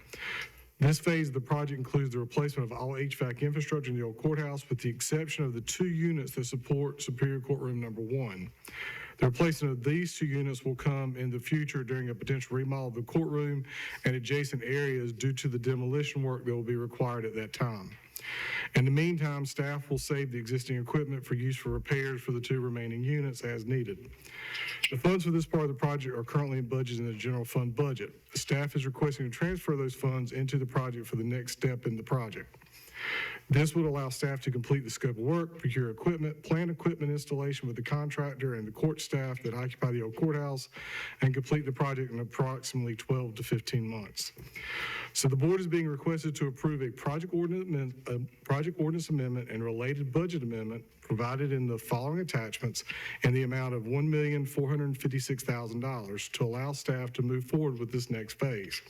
N: This phase of the project includes the replacement of all HVAC infrastructure in the old courthouse with the exception of the 2 units that support Superior Courtroom number 1. The replacement of these 2 units will come in the future during a potential remodel of the courtroom and adjacent areas due to the demolition work that will be required at that time. In the meantime, staff will save the existing equipment for use for repairs for the 2 remaining units as needed. The funds for this part of the project are currently budgeted in the general fund budget. Staff is requesting to transfer those funds into the project for the next step in the project. This would allow staff to complete the scope of work, procure equipment, plan equipment installation with the contractor and the court staff that occupy the old courthouse, and complete the project in approximately 12 to 15 months. So the board is being requested to approve a project ordinance amendment and related budget amendment provided in the following attachments in the amount of $1,456,000 to allow staff to move forward with this next phase.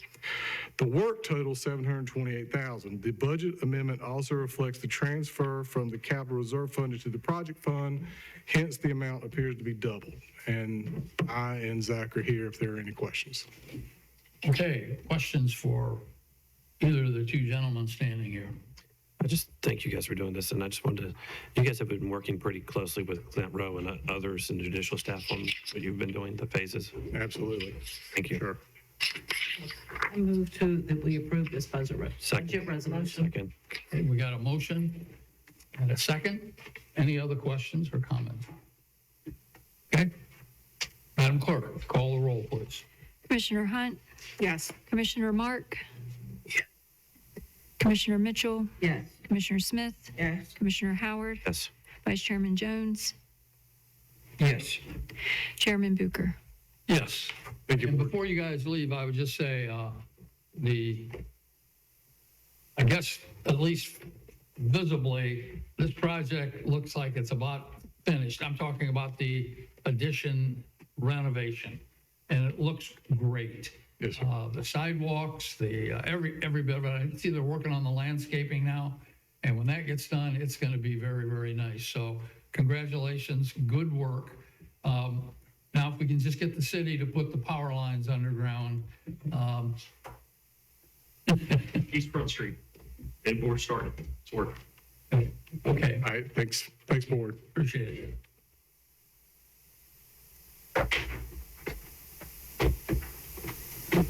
N: The work totals $728,000. The budget amendment also reflects the transfer from the capital reserve fund into the project fund, hence the amount appears to be doubled. And I and Zach are here if there are any questions.
C: Okay, questions for either of the 2 gentlemen standing here?
L: I just thank you guys for doing this, and I just wanted to, you guys have been working pretty closely with Clint Rowe and others and judicial staff on what you've been doing, the phases.
N: Absolutely.
L: Thank you.
N: Sure.
B: I move that we approve this budget
L: Second.
B: resolution.
L: Second.
C: Okay, we got a motion and a second. Any other questions or comments? Okay. Madam Clerk, call the roll, please.
A: Commissioner Hunt,
I: Yes.
A: Commissioner Mark, Commissioner Mitchell,
B: Yes.
A: Commissioner Smith,
G: Yes.
A: Commissioner Howard,
L: Yes.
A: Vice Chairman Jones,
C: Yes.
A: Chairman Bucher.
C: Yes.
N: Thank you.
C: And before you guys leave, I would just say, I guess, at least visibly, this project looks like it's about finished. I'm talking about the addition renovation, and it looks great.
N: Yes, sir.
C: The sidewalks, every bit of it. I see they're working on the landscaping now, and when that gets done, it's going to be very, very nice. So congratulations, good work. Now, if we can just get the city to put the power lines underground.
K: East Front Street, and we're starting. It's working.
C: Okay,
N: All right, thanks, board.
C: appreciate it.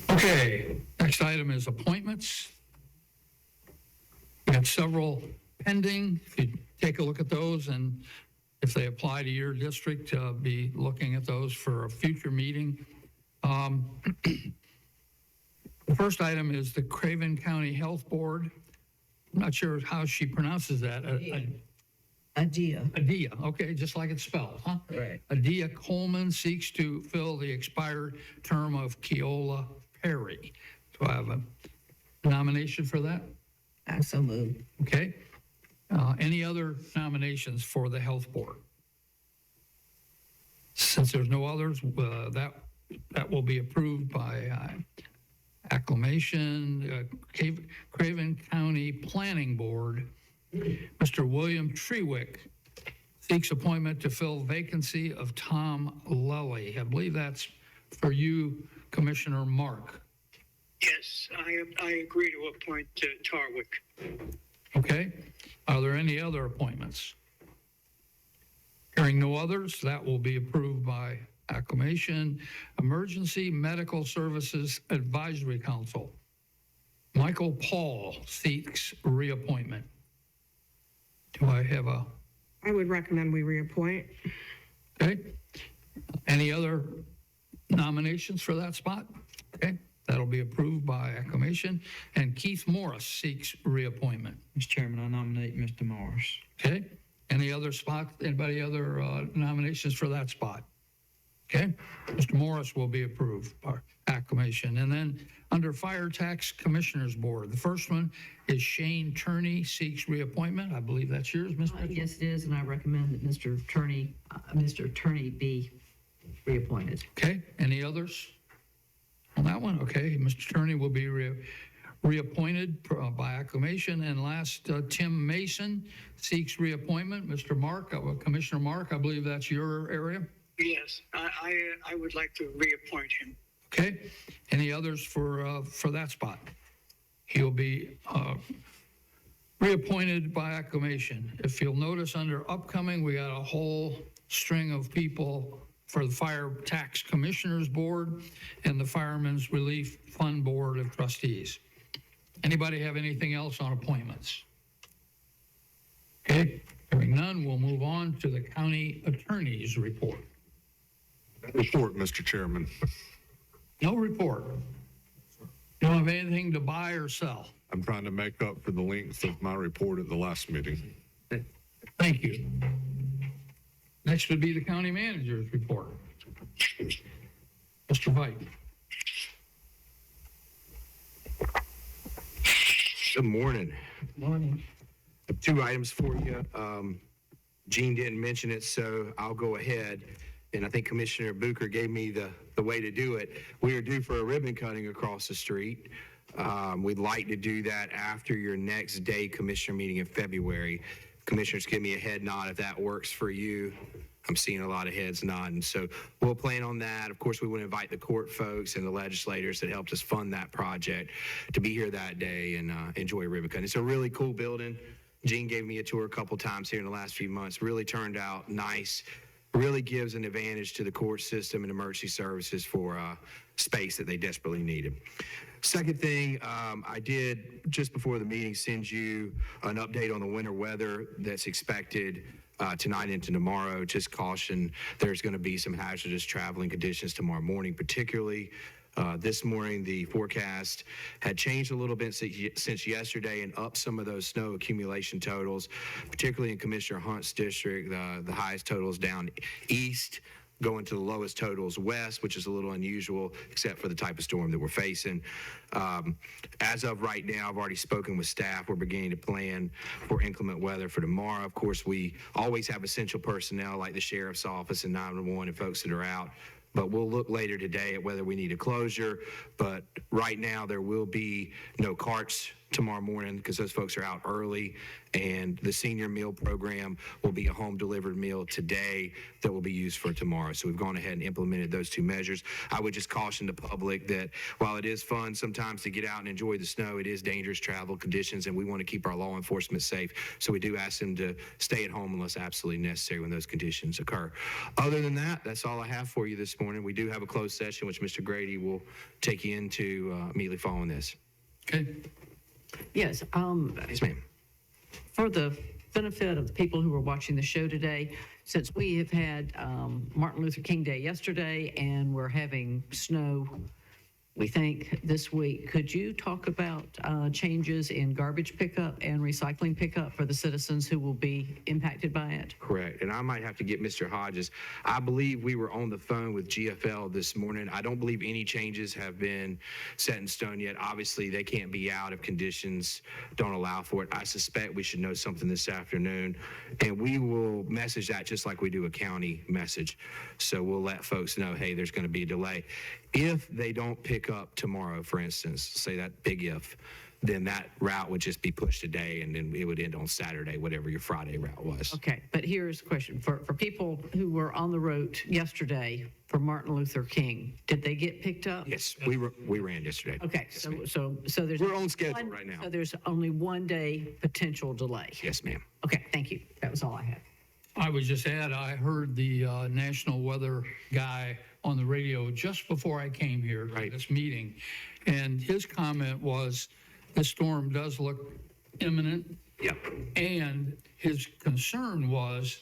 C: Okay, next item is appointments. We have several pending. If you take a look at those, and if they apply to your district, be looking at those for a future meeting. The first item is the Craven County Health Board. I'm not sure how she pronounces that.
G: Adia.
C: Adia, okay, just like it's spelled, huh?
G: Right.
C: Adia Coleman seeks to fill the expired term of Keola Perry. Do I have a nomination for that?
G: I so moved.
C: Okay. Any other nominations for the Health Board? Since there's no others, that will be approved by acclamation. Craven County Planning Board, Mr. William Trewick seeks appointment to fill vacancy of Tom Lully. I believe that's for you, Commissioner Mark.
E: Yes, I agree to appoint Tarwick.
C: Okay. Are there any other appointments? Hearing no others, that will be approved by acclamation. Emergency Medical Services Advisory Council. Michael Paul seeks reappointment. Do I have a,
I: I would recommend we reappoint.
C: okay? Any other nominations for that spot? Okay, that'll be approved by acclamation. And Keith Morris seeks reappointment.
J: Mr. Chairman, I nominate Mr. Morris.
C: Okay, any other spots, anybody other nominations for that spot? Okay, Mr. Morris will be approved by acclamation. And then under Fire Tax Commissioners Board, the first one is Shane Turney seeks reappointment. I believe that's yours, Ms. Mitchell?
B: Yes, it is, and I recommend that Mr. Turney be reappointed.
C: Okay, any others on that one? Okay, Mr. Turney will be reappointed by acclamation. And last, Tim Mason seeks reappointment. Mr. Mark, Commissioner Mark, I believe that's your area.
E: Yes, I would like to reappoint him.
C: Okay, any others for that spot? He'll be reappointed by acclamation. If you'll notice under upcoming, we got a whole string of people for the Fire Tax Commissioners Board and the Firemen's Relief Fund Board of Trustees. Anybody have anything else on appointments? Okay, hearing none, we'll move on to the county attorney's report.
D: Report, Mr. Chairman.
C: No report. Don't have anything to buy or sell.
D: I'm trying to make up for the length of my report at the last meeting.
C: Thank you. Next would be the county manager's report. Mr. Vite.
O: Good morning.
G: Morning.
O: I have 2 items for you. Gene didn't mention it, so I'll go ahead. And I think Commissioner Booker gave me the way to do it. We are due for a ribbon cutting across the street. We'd like to do that after your next day commissioner meeting in February. Commissioners, give me a head nod if that works for you. I'm seeing a lot of heads nodding. So we'll plan on that. Of course, we would invite the court folks and the legislators that helped us fund that project to be here that day and enjoy ribbon cutting. It's a really cool building. Gene gave me a tour a couple times here in the last few months. Really turned out nice. Really gives an advantage to the court system and emergency services for space that they desperately needed. Second thing, I did just before the meeting send you an update on the winter weather that's expected tonight into tomorrow. Just caution, there's going to be some hazardous traveling conditions tomorrow morning, particularly. This morning, the forecast had changed a little bit since yesterday and upped some of those snow accumulation totals, particularly in Commissioner Hunt's district. The highest totals down east, going to the lowest totals west, which is a little unusual, except for the type of storm that we're facing. As of right now, I've already spoken with staff. We're beginning to plan for inclement weather for tomorrow. Of course, we always have essential personnel like the sheriff's office and 911 and folks that are out. But we'll look later today at whether we need a closure. But right now, there will be no carts tomorrow morning because those folks are out early. And the senior meal program will be a home delivered meal today that will be used for tomorrow. So we've gone ahead and implemented those 2 measures. I would just caution the public that while it is fun sometimes to get out and enjoy the snow, it is dangerous travel conditions and we want to keep our law enforcement safe. So we do ask them to stay at home unless absolutely necessary when those conditions occur. Other than that, that's all I have for you this morning. We do have a closed session, which Mr. Grady will take you into immediately following this.
C: Okay.
B: Yes,
O: Yes, ma'am.
B: for the benefit of the people who are watching the show today, since we have had Martin Luther King Day yesterday and we're having snow, we think, this week, could you talk about changes in garbage pickup and recycling pickup for the citizens who will be impacted by it?
O: Correct. And I might have to get Mr. Hodges. I believe we were on the phone with GFL this morning. I don't believe any changes have been set in stone yet. Obviously, they can't be out if conditions don't allow for it. I suspect we should know something this afternoon, and we will message that just like we do a county message. So we'll let folks know, hey, there's going to be a delay. If they don't pick up tomorrow, for instance, say that big if, then that route would just be pushed today and then it would end on Saturday, whatever your Friday route was.
B: Okay, but here's a question. For people who were on the road yesterday for Martin Luther King, did they get picked up?
O: Yes, we ran yesterday.
B: Okay, so there's.
O: We're on schedule right now.
B: So there's only 1 day potential delay.
O: Yes, ma'am.
B: Okay, thank you. That was all I had.
C: I would just add, I heard the national weather guy on the radio just before I came here to this meeting. And his comment was, the storm does look imminent.
O: Yep.
C: And his concern was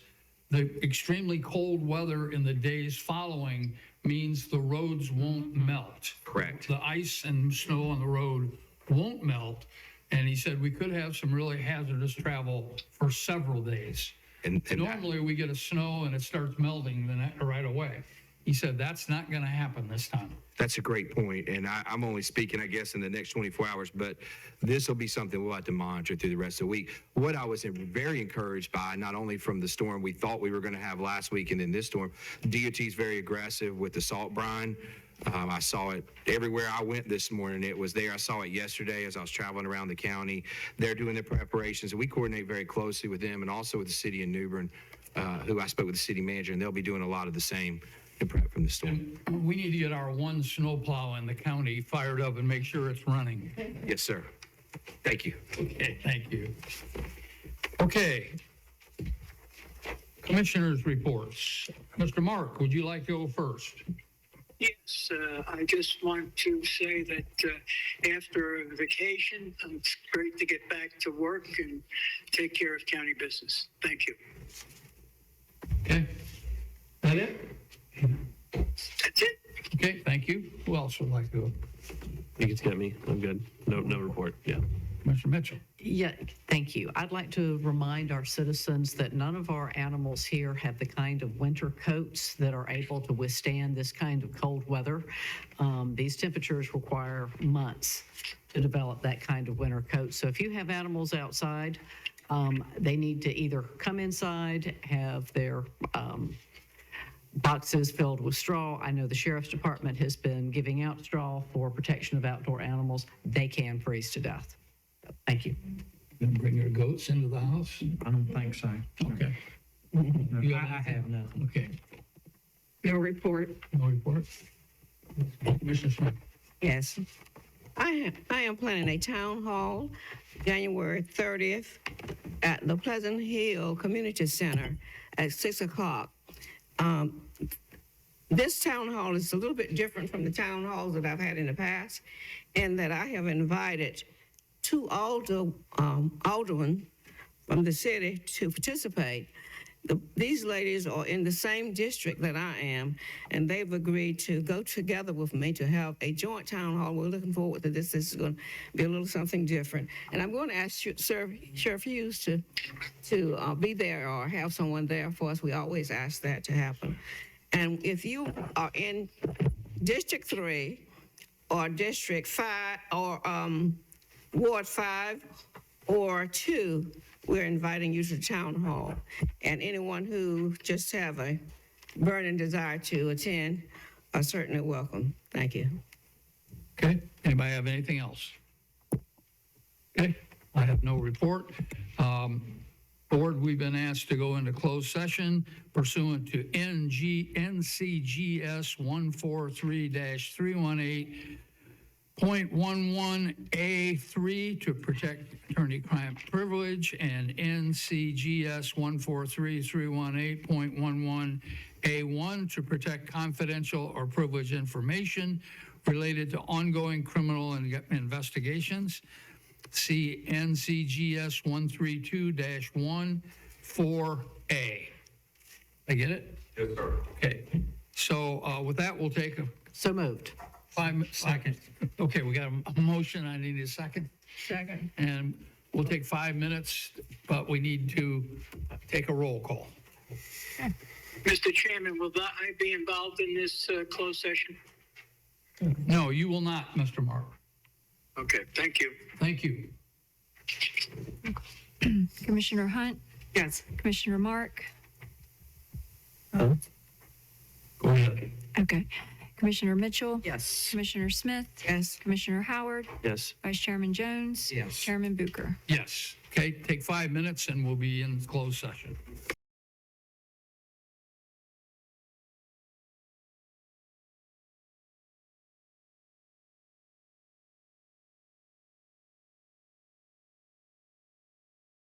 C: the extremely cold weather in the days following means the roads won't melt.
O: Correct.
C: The ice and snow on the road won't melt. And he said we could have some really hazardous travel for several days.
O: And
C: Normally we get a snow and it starts melting right away. He said that's not going to happen this time.
O: That's a great point, and I'm only speaking, I guess, in the next 24 hours, but this will be something we'll have to monitor through the rest of the week. What I was very encouraged by, not only from the storm we thought we were going to have last week and then this storm, DOT is very aggressive with the salt brine. I saw it everywhere I went this morning. It was there. I saw it yesterday as I was traveling around the county. They're doing their preparations, and we coordinate very closely with them and also with the city of New Bern, who I spoke with the city manager, and they'll be doing a lot of the same to prep from the storm.
C: And we need to get our one snowplow in the county fired up and make sure it's running.
O: Yes, sir. Thank you.
C: Okay, thank you. Okay. Commissioners' reports. Mr. Mark, would you like to go first?
E: Yes, I just want to say that after a vacation, it's great to get back to work and take care of county business. Thank you.
C: Okay. That it?
E: That's it.
C: Okay, thank you. Who else would like to go?
L: You can get me. I'm good. No report. Yeah.
C: Mr. Mitchell?
B: Yeah, thank you. I'd like to remind our citizens that none of our animals here have the kind of winter coats that are able to withstand this kind of cold weather. These temperatures require months to develop that kind of winter coat. So if you have animals outside, they need to either come inside, have their boxes filled with straw. I know the sheriff's department has been giving out straw for protection of outdoor animals. They can freeze to death. Thank you.
C: Gonna bring your goats into the house?
J: I don't think so.
C: Okay.
J: I have nothing.
C: Okay.
I: No report.
C: No report? Commissioner Smith?
G: Yes. I am planning a town hall January 30th at the Pleasant Hill Community Center at 6 o'clock. This town hall is a little bit different from the town halls that I've had in the past, in that I have invited two aldermen from the city to participate. These ladies are in the same district that I am, and they've agreed to go together with me to have a joint town hall. We're looking forward to this. This is going to be a little something different. And I'm going to ask Sheriff Hughes to be there or have someone there for us. We always ask that to happen. And if you are in District 3 or District 5 or Ward 5 or 2, we're inviting you to the town hall. And anyone who just have a burning desire to attend are certainly welcome. Thank you.
C: Okay, anybody have anything else? Okay, I have no report. Board, we've been asked to go into closed session pursuant to NCGS 143-318.11A3 to protect attorney-client privilege, and NCGS 143-318.11A1 to protect confidential or privileged information related to ongoing criminal investigations. See NCGS 132-14A. I get it?
D: Yes, sir.
C: Okay. So with that, we'll take a
B: So moved.
C: 5 seconds. Okay, we got a motion. I need a second.
G: Second.
C: And we'll take 5 minutes, but we need to take a roll call.
E: Mr. Chairman, will I be involved in this closed session?
C: No, you will not, Mr. Mark.
E: Okay, thank you.
C: Thank you.
A: Commissioner Hunt,
I: Yes.
A: Commissioner Mark.
C: Go ahead.
A: Okay. Commissioner Mitchell.
B: Yes.
A: Commissioner Smith.
G: Yes.
A: Commissioner Howard.
L: Yes.
A: Vice Chairman Jones.
J: Yes.
A: Chairman Bucher.
C: Yes. Okay, take 5 minutes and we'll be in closed session.